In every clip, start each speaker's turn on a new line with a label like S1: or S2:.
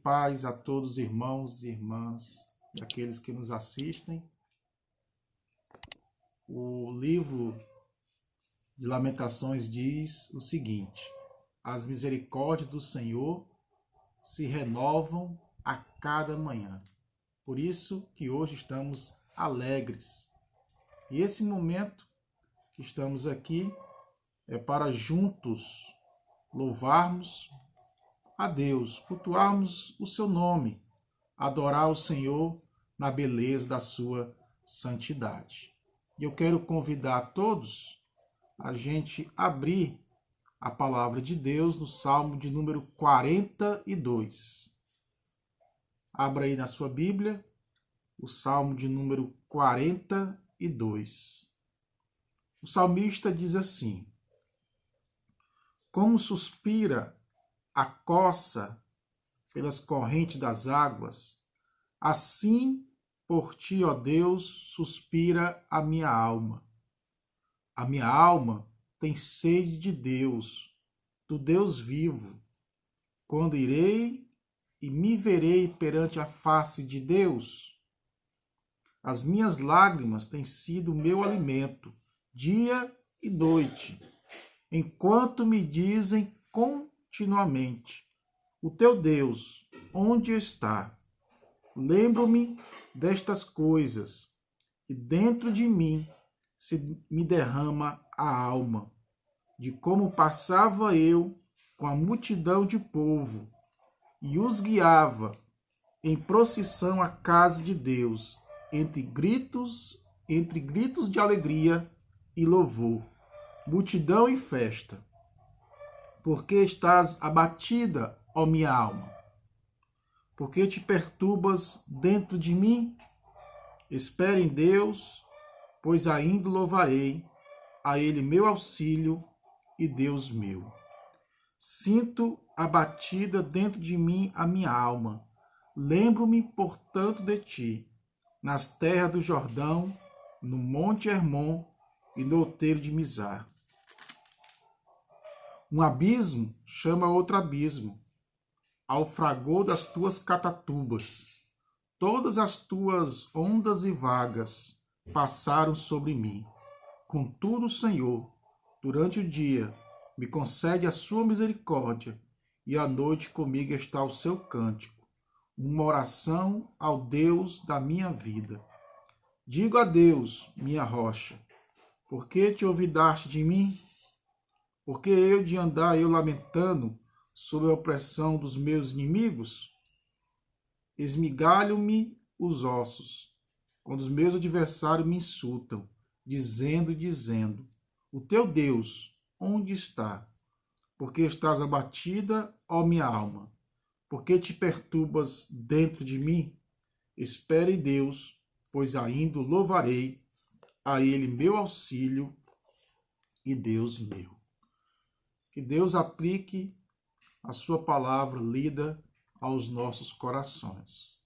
S1: paz a todos os irmãos e irmãs e aqueles que nos assistem. O livro de Lamentações diz o seguinte: as misericórdias do Senhor se renovam a cada manhã. Por isso que hoje estamos alegres. E esse momento que estamos aqui é para juntos louvarmos a Deus, cultuarmos o seu nome, adorar o Senhor na beleza da sua santidade. E eu quero convidar todos a gente abrir a palavra de Deus no Salmo de número 42. Abra aí na sua Bíblia o Salmo de número 42. O salmista diz assim: como suspira a coça pelas correntes das águas, assim por ti, ó Deus, suspira a minha alma. A minha alma tem sede de Deus, do Deus vivo. Quando irei e me verei perante a face de Deus? As minhas lágrimas têm sido meu alimento, dia e noite, enquanto me dizem continuamente: o teu Deus, onde está? Lembro-me destas coisas, e dentro de mim se me derrama a alma, de como passava eu com a multidão de povo, e os guiava em procissão à casa de Deus, entre gritos de alegria e louvor, multidão e festa. Porque estás abatida, ó minha alma? Porque te perturbas dentro de mim? Espere em Deus, pois ainda louvarei a Ele meu auxílio e Deus meu. Sinto abatida dentro de mim a minha alma. Lembro-me, portanto, de ti, nas terras do Jordão, no monte Hermon e no outeiro de Mizar. Um abismo chama outro abismo, ao fragor das tuas catatubas. Todas as tuas ondas e vagas passaram sobre mim. Contudo, Senhor, durante o dia, me concede a sua misericórdia, e à noite comigo está o seu cântico, uma oração ao Deus da minha vida. Digo a Deus, minha rocha: por que te olvidaste de mim? Porque eu de andar eu lamentando sob a opressão dos meus inimigos? Esmigalham-me os ossos, quando os meus adversários me insultam, dizendo, o teu Deus, onde está? Porque estás abatida, ó minha alma? Porque te perturbas dentro de mim? Espere em Deus, pois ainda louvarei a Ele meu auxílio e Deus meu. Que Deus aplique a sua palavra lida aos nossos corações.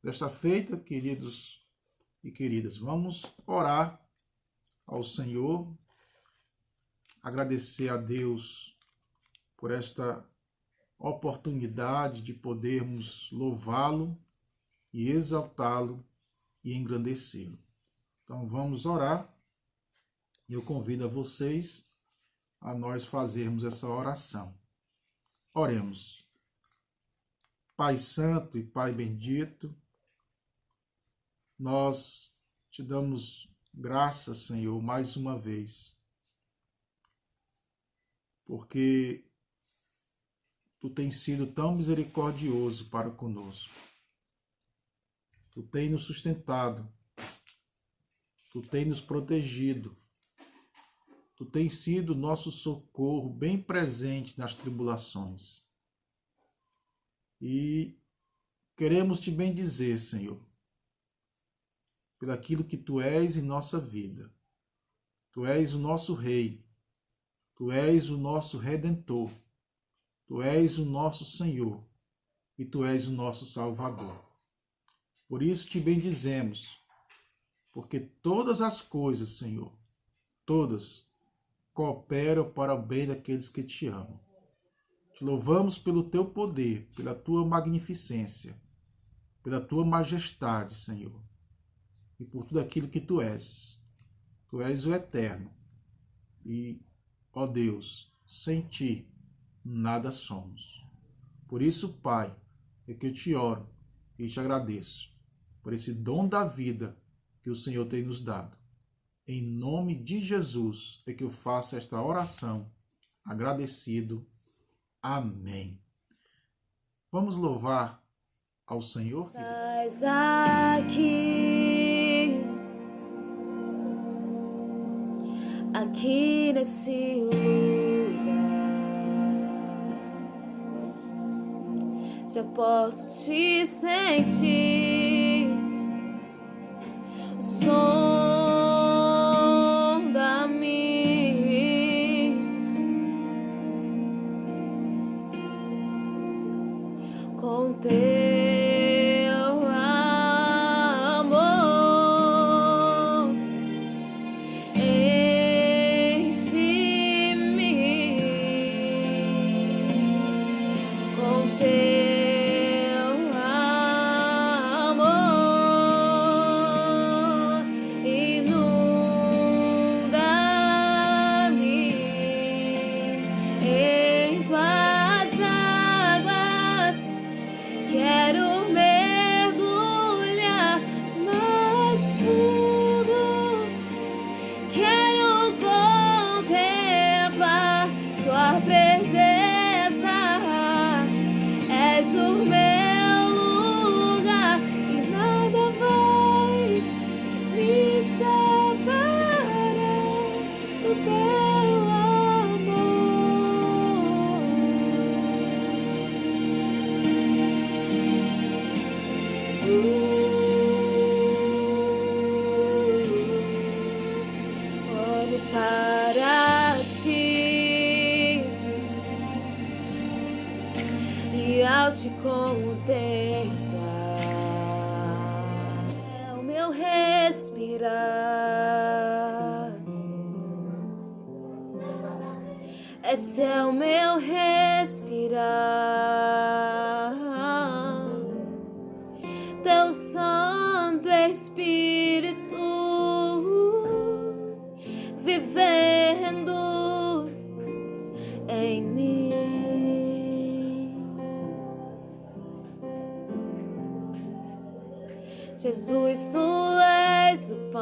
S1: Desta feita, queridos e queridas, vamos orar ao Senhor, agradecer a Deus por esta oportunidade de podermos louvá-lo e exaltá-lo e engrandecê-lo. Então vamos orar. Eu convido a vocês a nós fazermos essa oração. Oremos. Pai Santo e Pai Bendito, nós te damos graças, Senhor, mais uma vez, porque tu tens sido tão misericordioso para conosco. Tu tens nos sustentado, tu tens nos protegido, tu tens sido nosso socorro bem presente nas tribulações. E queremos te bendizer, Senhor, pelo aquilo que tu és em nossa vida. Tu és o nosso Rei, tu és o nosso Redentor, tu és o nosso Senhor e tu és o nosso Salvador. Por isso te bendizemos, porque todas as coisas, Senhor, todas cooperam para o bem daqueles que te amam. Te louvamos pelo teu poder, pela tua magnificência, pela tua majestade, Senhor, e por tudo aquilo que tu és. Tu és o eterno. E, ó Deus, sem ti nada somos. Por isso, Pai, é que eu te oro e te agradeço por esse dom da vida que o Senhor tem nos dado. Em nome de Jesus é que eu faço esta oração, agradecido. Amém. Vamos louvar ao Senhor.
S2: Estás aqui nesse lugar, já posso te sentir, o som da minha, com teu te contemplar, é o meu respirar, esse é o meu respirar, teu Santo Espírito vivendo em mim. Jesus, tu és o pão.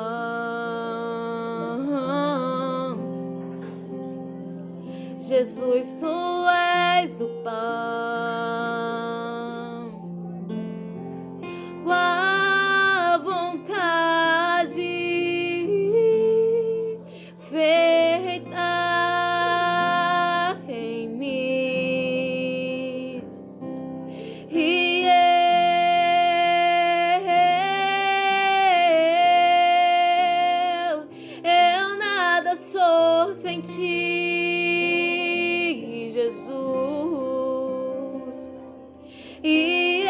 S2: Jesus, tu és o pão. A vontade feita em mim. E eu nada sou sem ti, Jesus. E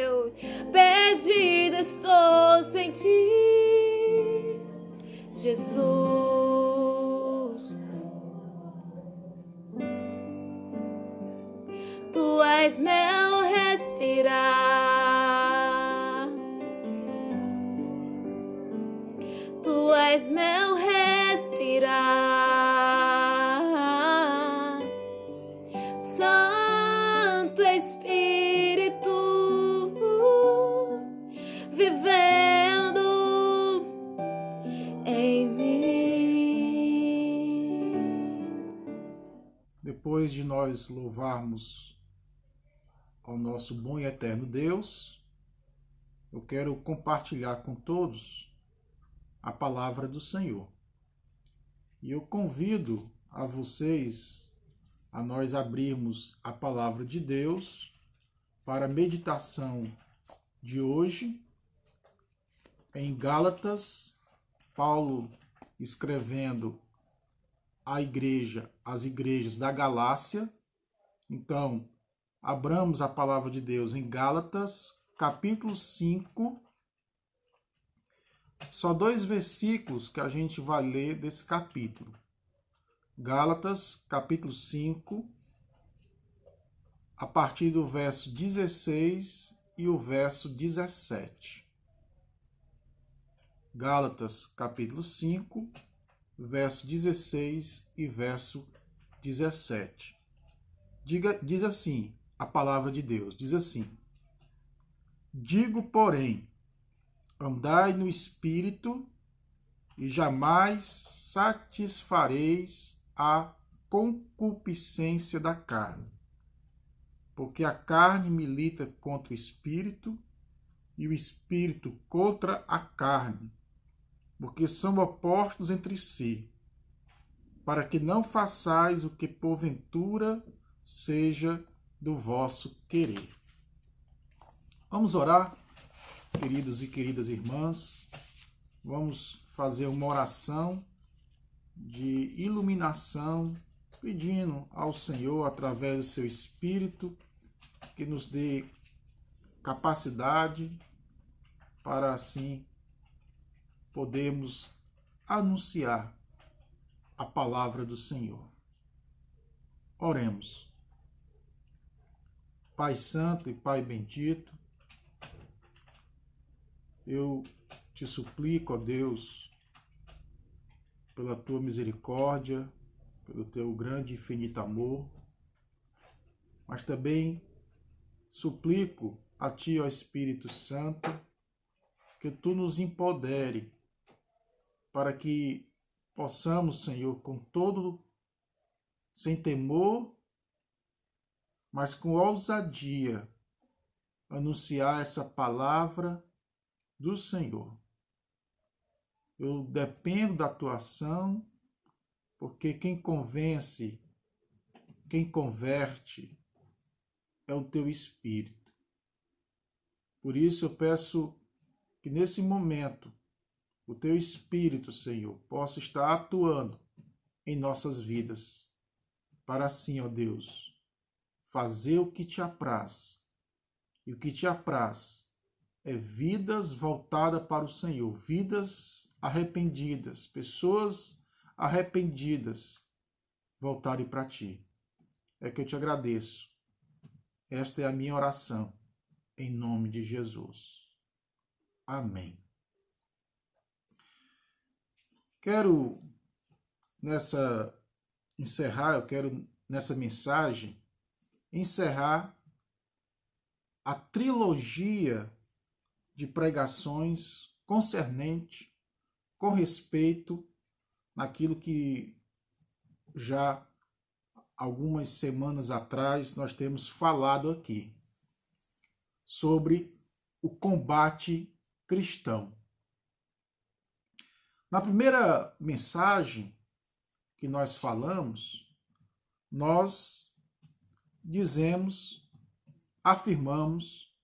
S2: eu perdida estou sem ti, Jesus. Tu és meu respirar, tu és meu respirar, Santo Espírito vivendo em mim.
S1: Depois de nós louvarmos ao nosso bom e eterno Deus, eu quero compartilhar com todos a palavra do Senhor. E eu convido a vocês a nós abrirmos a palavra de Deus para a meditação de hoje em Gálatas, Paulo escrevendo às igrejas da Galácia. Então, abramos a palavra de Deus em Gálatas, capítulo 5, só 2 versículos que a gente vai ler desse capítulo. Gálatas, capítulo 5, a partir do verso 16 e o verso 17. Gálatas, capítulo 5, verso 16 e verso 17. Diz assim a palavra de Deus, diz assim: digo, porém, andai no Espírito e jamais satisfareis a concupiscência da carne. Porque a carne milita contra o Espírito e o Espírito contra a carne, porque são opostos entre si, para que não façais o que porventura seja do vosso querer. Vamos orar, queridos e queridas irmãs. Vamos fazer uma oração de iluminação, pedindo ao Senhor, através do seu Espírito, que nos dê capacidade para assim podermos anunciar a palavra do Senhor. Oremos. Pai Santo e Pai Bendito, eu te suplico, ó Deus, pela tua misericórdia, pelo teu grande e infinito amor, mas também suplico a ti, ó Espírito Santo, que tu nos empodere para que possamos, Senhor, com todo, sem temor, mas com ousadia, anunciar essa palavra do Senhor. Eu dependo da tua ação, porque quem convence, quem converte, é o teu Espírito. Por isso eu peço que nesse momento o teu Espírito, Senhor, possa estar atuando em nossas vidas, para assim, ó Deus, fazer o que te apraz. E o que te apraz é vidas voltadas para o Senhor, vidas arrependidas, pessoas arrependidas voltarem para ti. É que eu te agradeço. Esta é a minha oração, em nome de Jesus. Amém. Quero nessa mensagem encerrar a trilogia de pregações concernente com respeito naquilo que já algumas semanas atrás nós temos falado aqui sobre o combate cristão. Na primeira mensagem que nós falamos, nós afirmamos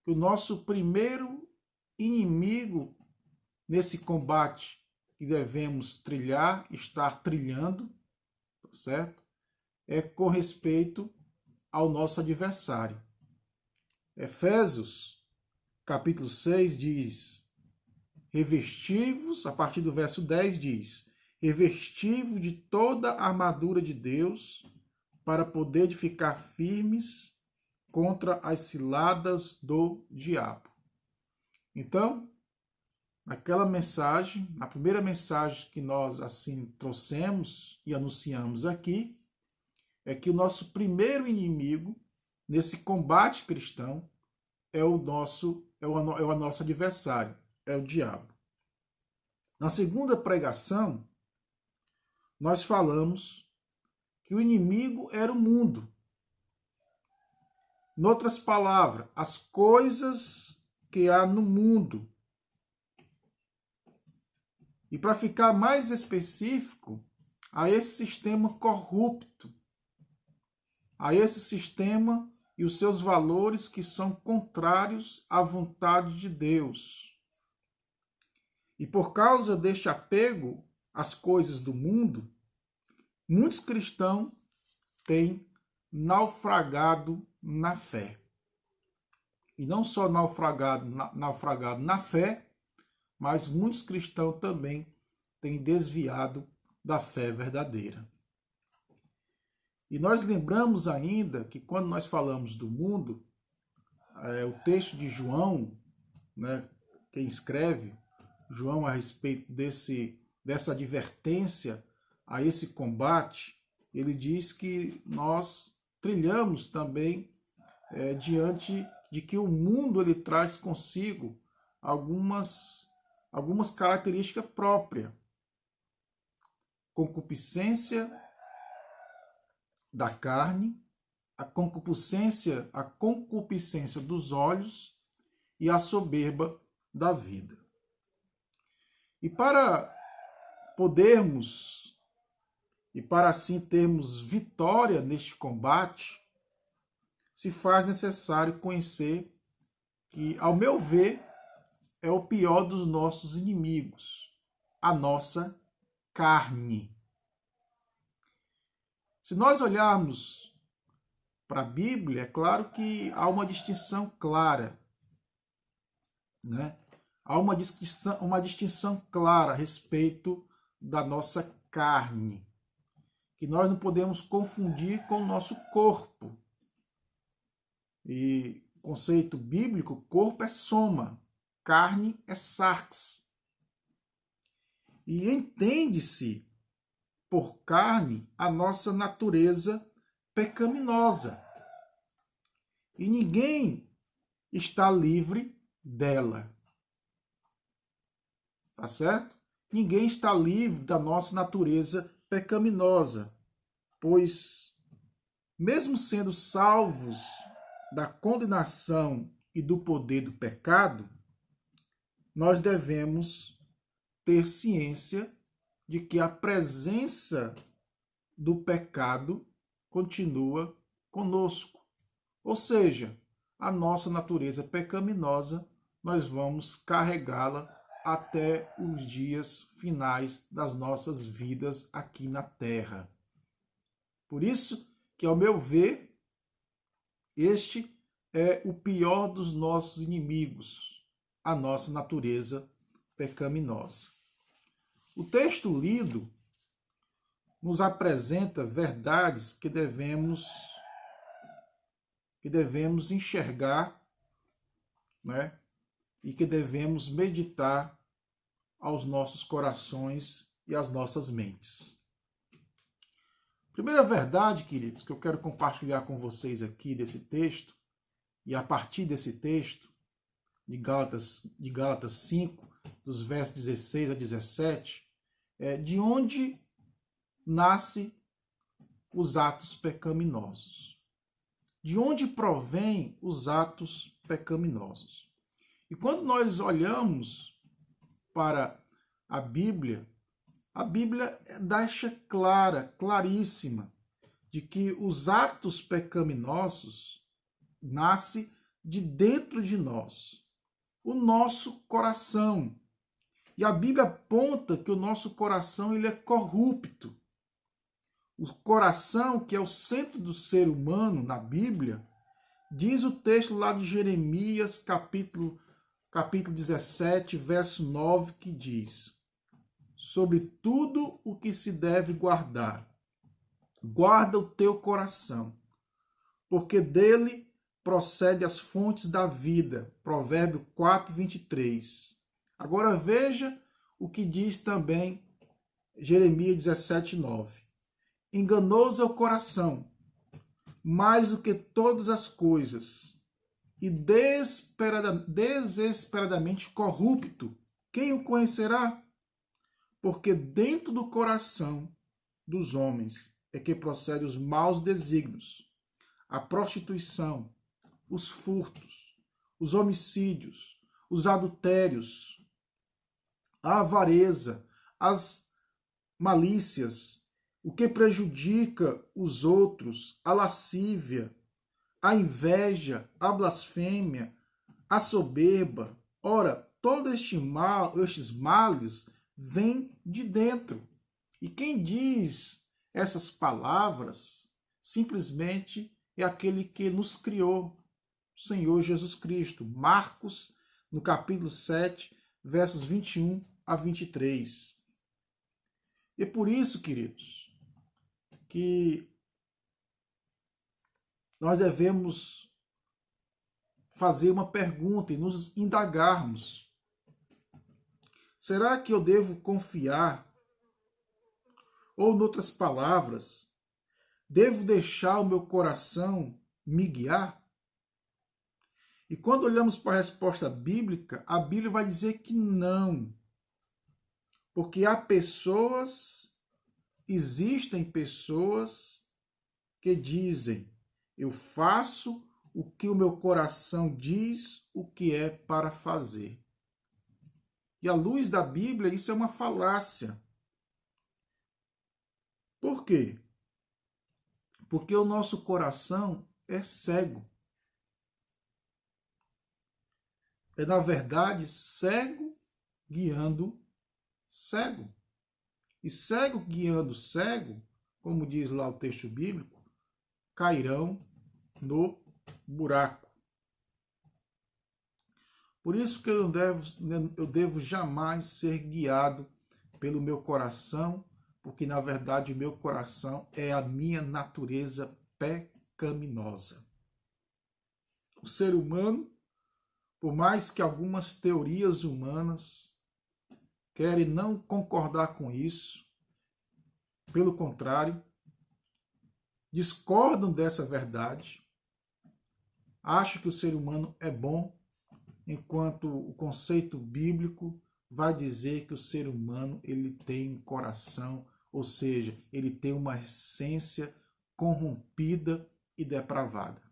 S1: que o nosso primeiro inimigo nesse combate que devemos estar trilhando, tá certo? É com respeito ao nosso adversário. Efésios, capítulo 6, diz: revesti-vos, a partir do verso 10 diz: revesti-vos de toda a armadura de Deus, para poder ficar firmes contra as ciladas do diabo. Então, naquela mensagem, na primeira mensagem que nós assim trouxemos e anunciamos aqui, é que o nosso primeiro inimigo nesse combate cristão é o nosso adversário, é o diabo. Na segunda pregação, nós falamos que o inimigo era o mundo. Em outras palavras, as coisas que há no mundo. E para ficar mais específico, a esse sistema corrupto, a esse sistema e os seus valores que são contrários à vontade de Deus. E por causa deste apego às coisas do mundo, muitos cristãos têm naufragado na fé. E não só naufragado na fé, mas muitos cristãos também têm desviado da fé verdadeira. E nós lembramos ainda que quando nós falamos do mundo, o texto de João, né, quem escreve, João, a respeito dessa advertência a esse combate, ele diz que nós trilhamos também diante de que o mundo ele traz consigo algumas características próprias. Concupiscência da carne, a concupiscência dos olhos e a soberba da vida. E para podermos, e para assim termos vitória neste combate, se faz necessário conhecer que, ao meu ver, é o pior dos nossos inimigos, a nossa carne. Se nós olharmos para a Bíblia, é claro que há uma distinção clara, né? Há uma distinção clara a respeito da nossa carne, que nós não podemos confundir com o nosso corpo. E conceito bíblico, corpo é soma, carne é sarx. E entende-se por carne a nossa natureza pecaminosa. E ninguém está livre dela. Tá certo? Ninguém está livre da nossa natureza pecaminosa, pois, mesmo sendo salvos da condenação e do poder do pecado, nós devemos ter ciência de que a presença do pecado continua conosco. Ou seja, a nossa natureza pecaminosa, nós vamos carregá-la até os dias finais das nossas vidas aqui na Terra. Por isso que, ao meu ver, este é o pior dos nossos inimigos, a nossa natureza pecaminosa. O texto lido nos apresenta verdades que devemos enxergar, né? E que devemos meditar aos nossos corações e às nossas mentes. Primeira verdade, queridos, que eu quero compartilhar com vocês aqui desse texto, e a partir desse texto, de Gálatas 5, dos versos 16 a 17, é de onde nascem os atos pecaminosos. De onde provém os atos pecaminosos. E quando nós olhamos para a Bíblia deixa claríssima, de que os atos pecaminosos nascem de dentro de nós, o nosso coração. E a Bíblia aponta que o nosso coração ele é corrupto. O coração, que é o centro do ser humano na Bíblia, diz o texto lá de Jeremias, capítulo 17, verso 9, que diz: sobre tudo o que se deve guardar, guarda o teu coração, porque dele procede as fontes da vida. Provérbio 4, 23. Agora veja o que diz também Jeremias 17, 9. Enganoso é o coração, mais do que todas as coisas, e desesperadamente corrupto. Quem o conhecerá? Porque dentro do coração dos homens é que procedem os maus desígnios, a prostituição, os furtos, os homicídios, os adultérios, a avareza, as malícias, o que prejudica os outros, a lascívia, a inveja, a blasfêmia, a soberba. Ora, todos estes males vêm de dentro. E quem diz essas palavras simplesmente é aquele que nos criou, o Senhor Jesus Cristo. Marcos, no capítulo 7, versos 21 a 23. E por isso, queridos, que nós devemos fazer uma pergunta e nos indagarmos. Será que eu devo confiar? Ou, em outras palavras, devo deixar o meu coração me guiar? E quando olhamos para a resposta bíblica, a Bíblia vai dizer que não. Porque existem pessoas que dizem, eu faço o que o meu coração diz o que é para fazer. E à luz da Bíblia, isso é uma falácia. Por quê? Porque o nosso coração é cego. É, na verdade, cego guiando cego. E cego guiando cego, como diz lá o texto bíblico, cairão no buraco. Por isso que eu devo jamais ser guiado pelo meu coração, porque na verdade o meu coração é a minha natureza pecaminosa. O ser humano, por mais que algumas teorias humanas querem não concordar com isso, pelo contrário, discordam dessa verdade, acham que o ser humano é bom, enquanto o conceito bíblico vai dizer que o ser humano ele tem um coração, ou seja, ele tem uma essência corrompida e depravada.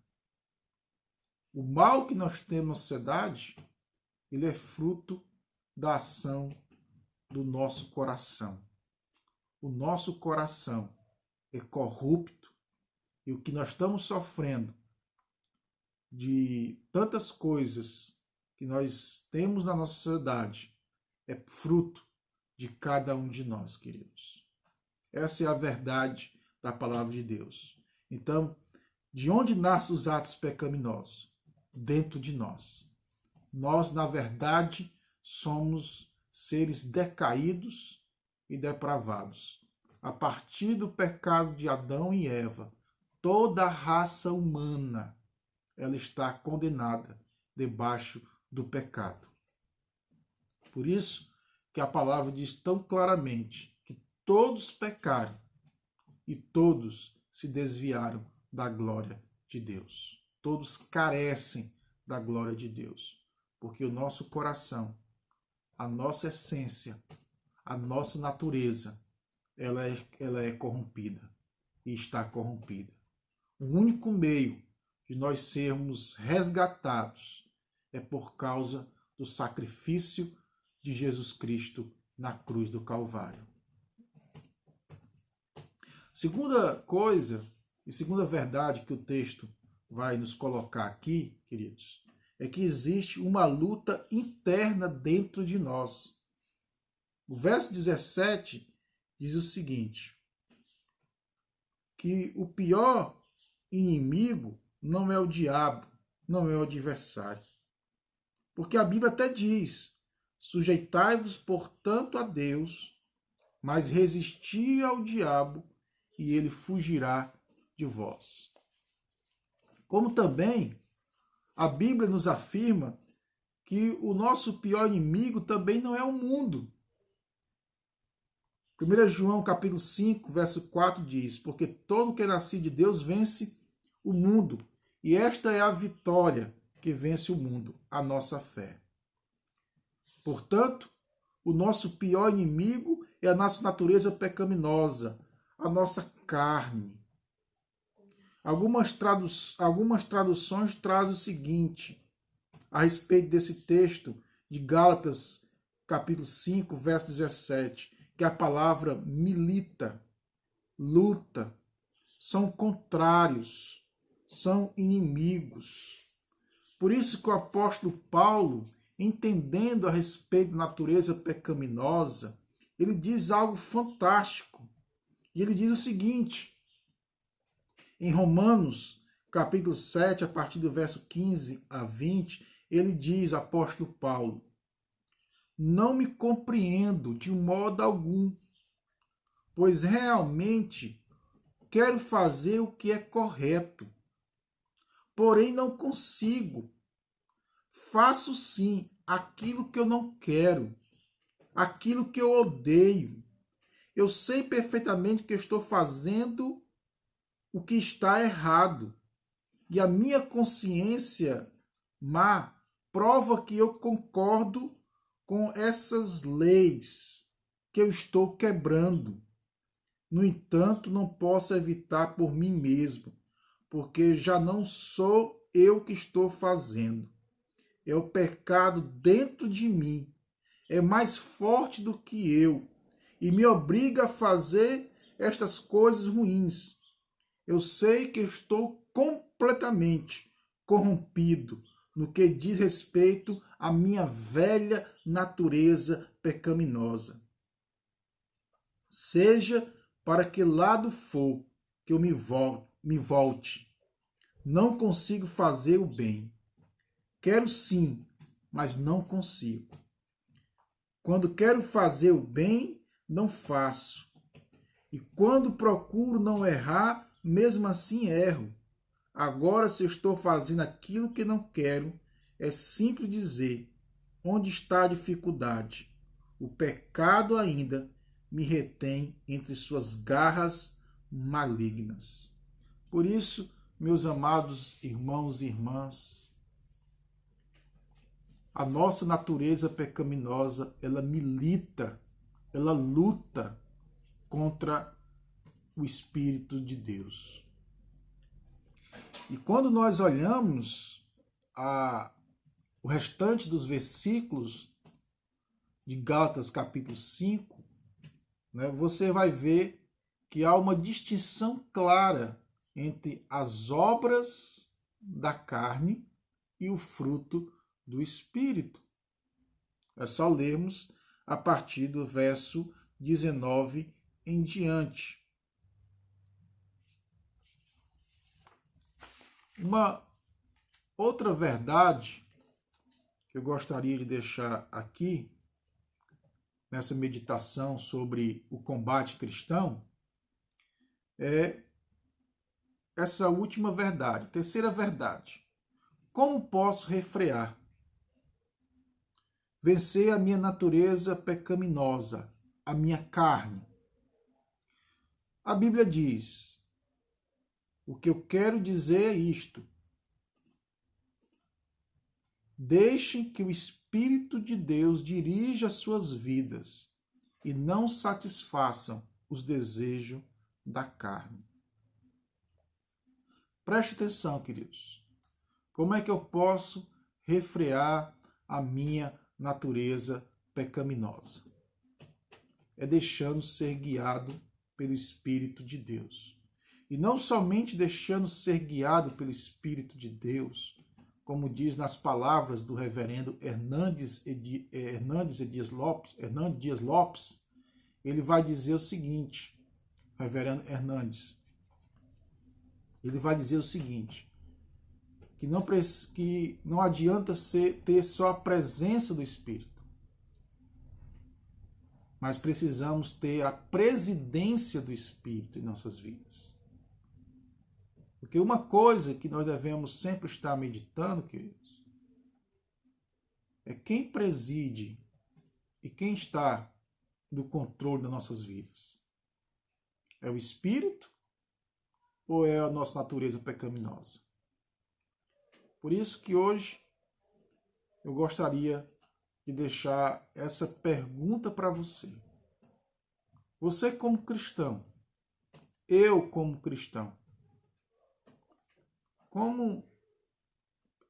S1: O mal que nós temos na sociedade, ele é fruto da ação do nosso coração. O nosso coração é corrupto e o que nós estamos sofrendo de tantas coisas que nós temos na nossa sociedade é fruto de cada um de nós, queridos. Essa é a verdade da palavra de Deus. Então, de onde nascem os atos pecaminosos? Dentro de nós. Nós, na verdade, somos seres decaídos e depravados. A partir do pecado de Adão e Eva, toda a raça humana ela está condenada debaixo do pecado. Por isso que a palavra diz tão claramente que todos pecaram e todos se desviaram da glória de Deus. Todos carecem da glória de Deus, porque o nosso coração, a nossa essência, a nossa natureza, ela é corrompida e está corrompida. O único meio de nós sermos resgatados é por causa do sacrifício de Jesus Cristo na cruz do Calvário. Segunda coisa e segunda verdade que o texto vai nos colocar aqui, queridos, é que existe uma luta interna dentro de nós. O verso 17 diz o seguinte, que o pior inimigo não é o diabo, não é o adversário. Porque a Bíblia até diz, sujeitai-vos, portanto, a Deus, mas resisti ao diabo e ele fugirá de vós. Como também a Bíblia nos afirma que o nosso pior inimigo também não é o mundo. 1 João capítulo 5, verso 4 diz, porque todo que é nascido de Deus vence o mundo, e esta é a vitória que vence o mundo, a nossa fé. Portanto, o nosso pior inimigo é a nossa natureza pecaminosa, a nossa carne. Algumas traduções trazem o seguinte, a respeito desse texto de Gálatas, capítulo 5, verso 17, que a palavra milita, luta, são contrários, são inimigos. Por isso que o apóstolo Paulo, entendendo a respeito da natureza pecaminosa, ele diz algo fantástico. E ele diz o seguinte, em Romanos, capítulo 7, a partir do verso 15 a 20, ele diz, apóstolo Paulo, não me compreendo de modo algum, pois realmente quero fazer o que é correto, porém não consigo. Faço sim aquilo que eu não quero, aquilo que eu odeio. Eu sei perfeitamente que eu estou fazendo o que está errado. E a minha consciência má prova que eu concordo com essas leis que eu estou quebrando. No entanto, não posso evitar por mim mesmo, porque já não sou eu que estou fazendo. É o pecado dentro de mim. É mais forte do que eu e me obriga a fazer estas coisas ruins. Eu sei que estou completamente corrompido no que diz respeito à minha velha natureza pecaminosa. Seja para que lado for que eu me volte, não consigo fazer o bem. Quero sim, mas não consigo. Quando quero fazer o bem, não faço. E quando procuro não errar, mesmo assim erro. Agora, se eu estou fazendo aquilo que não quero, é simples dizer: onde está a dificuldade? O pecado ainda me retém entre suas garras malignas. Por isso, meus amados irmãos e irmãs, a nossa natureza pecaminosa, ela milita, ela luta contra o Espírito de Deus. E quando nós olhamos o restante dos versículos de Gálatas capítulo 5, né, você vai ver que há uma distinção clara entre as obras da carne e o fruto do Espírito. É só lermos a partir do verso 19 em diante. Uma outra verdade que eu gostaria de deixar aqui, nessa meditação sobre o combate cristão, é essa última verdade, terceira verdade. Como posso refrear? Vencer a minha natureza pecaminosa, a minha carne. A Bíblia diz: o que eu quero dizer é isto. Deixem que o Espírito de Deus dirija as suas vidas e não satisfaçam os desejos da carne. Preste atenção, queridos. Como é que eu posso refrear a minha natureza pecaminosa? É deixando ser guiado pelo Espírito de Deus. E não somente deixando ser guiado pelo Espírito de Deus, como diz nas palavras do reverendo Hernandes Dias Lopes, ele vai dizer o seguinte, reverendo Hernandes, ele vai dizer o seguinte, que não adianta ter só a presença do Espírito, mas precisamos ter a presidência do Espírito em nossas vidas. Porque uma coisa que nós devemos sempre estar meditando, queridos, é quem preside e quem está no controle das nossas vidas. É o Espírito ou é a nossa natureza pecaminosa? Por isso que hoje eu gostaria de deixar essa pergunta para você. Você como cristão, eu como cristão,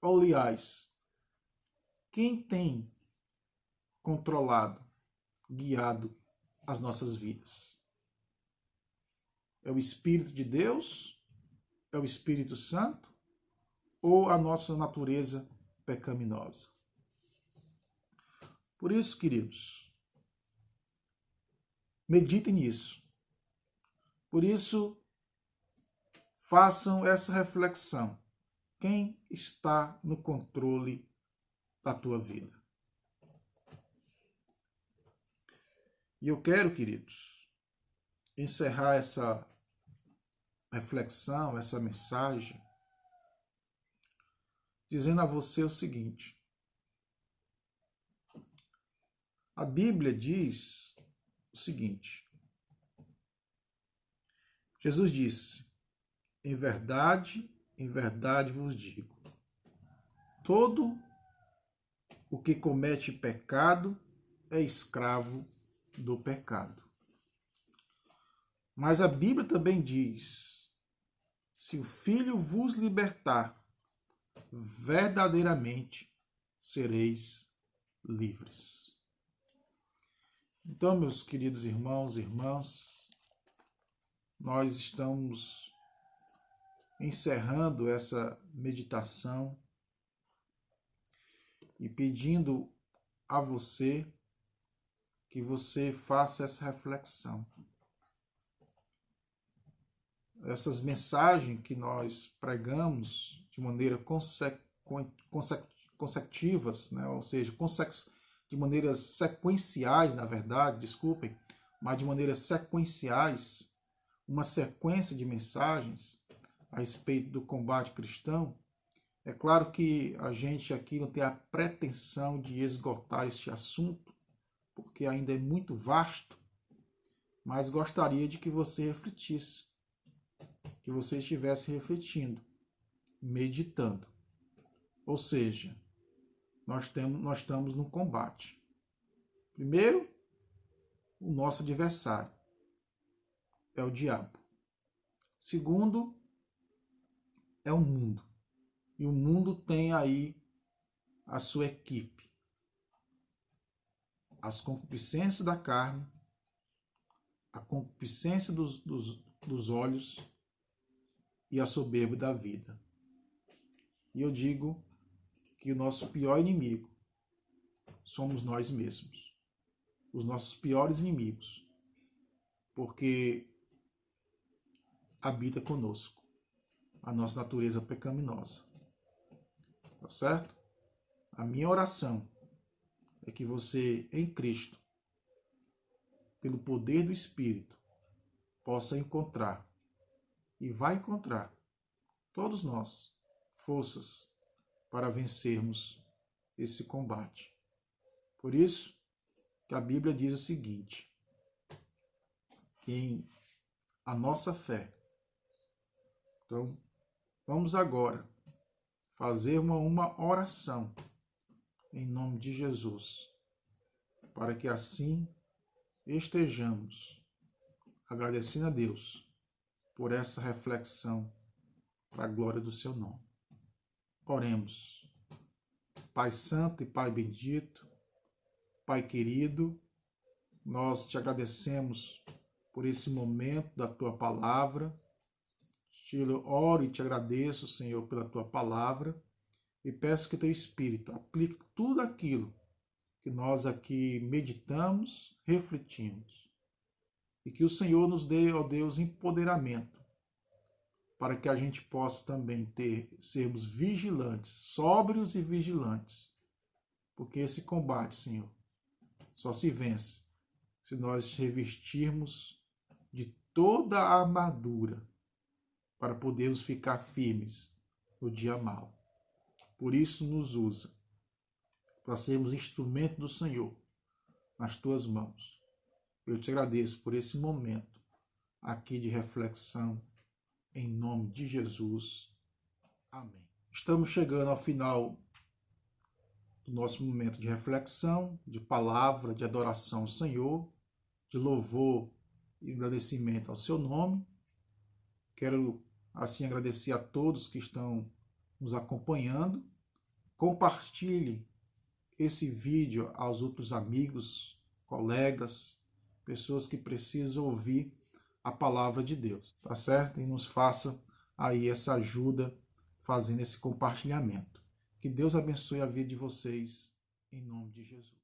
S1: aliás, quem tem controlado, guiado as nossas vidas? É o Espírito de Deus? É o Espírito Santo? Ou a nossa natureza pecaminosa? Por isso, queridos, meditem nisso. Por isso, façam essa reflexão. Quem está no controle da tua vida? E eu quero, queridos, encerrar essa reflexão, essa mensagem, dizendo a você o seguinte: a Bíblia diz o seguinte: Jesus disse, em verdade vos digo, todo o que comete pecado é escravo do pecado. Mas a Bíblia também diz, se o Filho vos libertar, verdadeiramente sereis livres. Então, meus queridos irmãos e irmãs, nós estamos encerrando essa meditação e pedindo a você que você faça essa reflexão. Essas mensagens que nós pregamos de maneira consecutivas, né? Ou seja, de maneiras sequenciais, na verdade, desculpem, mas de maneiras sequenciais, uma sequência de mensagens a respeito do combate cristão. É claro que a gente aqui não tem a pretensão de esgotar este assunto, porque ainda é muito vasto, mas gostaria de que você refletisse, que você estivesse refletindo, meditando. Ou seja, nós estamos num combate. Primeiro, o nosso adversário é o diabo. Segundo, é o mundo. E o mundo tem aí a sua equipe. As concupiscências da carne, a concupiscência dos olhos e a soberba da vida. E eu digo que o nosso pior inimigo somos nós mesmos. Os nossos piores inimigos. Porque habita conosco a nossa natureza pecaminosa. Tá certo? A minha oração é que você, em Cristo, pelo poder do Espírito, possa encontrar, e vai encontrar, todos nós, forças para vencermos esse combate. Por isso que a Bíblia diz o seguinte, que em a nossa fé. Então, vamos agora fazer uma oração em nome de Jesus, para que assim estejamos agradecendo a Deus por essa reflexão para a glória do seu nome. Oremos. Pai Santo e Pai Bendito, Pai querido, nós te agradecemos por esse momento da tua palavra. Te oro e te agradeço, Senhor, pela tua palavra e peço que teu Espírito aplique tudo aquilo que nós aqui meditamos, refletimos. E que o Senhor nos dê, ó Deus, empoderamento para que a gente possa também sermos vigilantes, sóbrios e vigilantes. Porque esse combate, Senhor, só se vence se nós revestirmos de toda a armadura para podermos ficar firmes no dia mau. Por isso nos usa, para sermos instrumento do Senhor nas tuas mãos. Eu te agradeço por esse momento aqui de reflexão, em nome de Jesus. Amém. Estamos chegando ao final do nosso momento de reflexão, de palavra, de adoração ao Senhor, de louvor e agradecimento ao seu nome. Quero assim agradecer a todos que estão nos acompanhando. Compartilhe esse vídeo aos outros amigos, colegas, pessoas que precisam ouvir a palavra de Deus, tá certo? E nos faça aí essa ajuda fazendo esse compartilhamento. Que Deus abençoe a vida de vocês, em nome de Jesus.